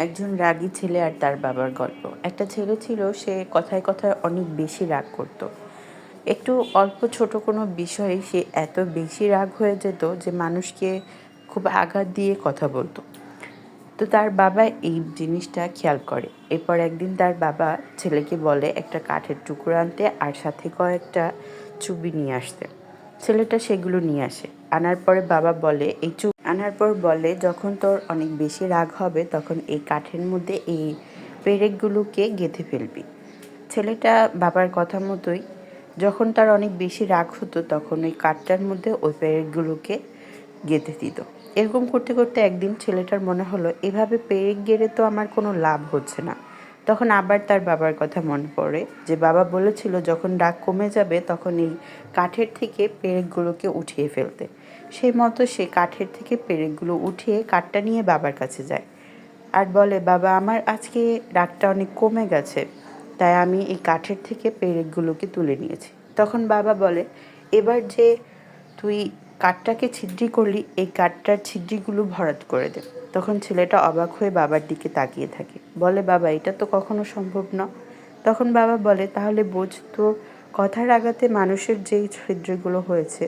একজন রাগী ছেলে আর তার বাবার গল্প। একটা ছেলে ছিল, সে কথায় কথায় অনেক বেশি রাগ করত। একটু অল্প ছোট কোনো বিষয়ে সে এত বেশি রাগ হয়ে যেত যে মানুষকে খুব আঘাত দিয়ে কথা বলতো। তো তার বাবা এই জিনিসটা খেয়াল করে। এরপর একদিন তার বাবা ছেলেকে বলে একটা কাঠের টুকরো আনতে আর সাথে কয়েকটা চুবি নিয়ে আসতে। ছেলেটা সেগুলো নিয়ে আসে। আনার পর বলে, যখন তোর অনেক বেশি রাগ হবে তখন এই কাঠের মধ্যে এই পেরেকগুলোকে গেঁথে ফেলবি। ছেলেটা বাবার কথা মতোই যখন তার অনেক বেশি রাগ হতো তখন ওই কাঠটার মধ্যে ওই পেরেকগুলোকে গেঁথে দিত। এরকম করতে করতে একদিন ছেলেটার মনে হলো, এভাবে পেরেক গেড়ে তো আমার কোনো লাভ হচ্ছে না। তখন আবার তার বাবার কথা মনে পড়ে যে বাবা বলেছিল যখন রাগ কমে যাবে তখন এই কাঠের থেকে পেরেকগুলোকে উঠিয়ে ফেলতে। সেই মতো সে কাঠের থেকে পেরেকগুলো উঠিয়ে কাঠটা নিয়ে বাবার কাছে যায় আর বলে, বাবা, আমার আজকে রাগটা অনেক কমে গেছে, তাই আমি এই কাঠের থেকে পেরেকগুলোকে তুলে নিয়েছি। তখন বাবা বলে, এবার যে তুই কাঠটাকে ছিদ্রি করলি, এই কাঠটার ছিদ্রিগুলো ভরাট করে দে। তখন ছেলেটা অবাক হয়ে বাবার দিকে তাকিয়ে থাকে, বলে, বাবা, এটা তো কখনো সম্ভব না। তখন বাবা বলে, তাহলে বোঝ, তো কথার আঘাতে মানুষের যেই ছিদ্রগুলো হয়েছে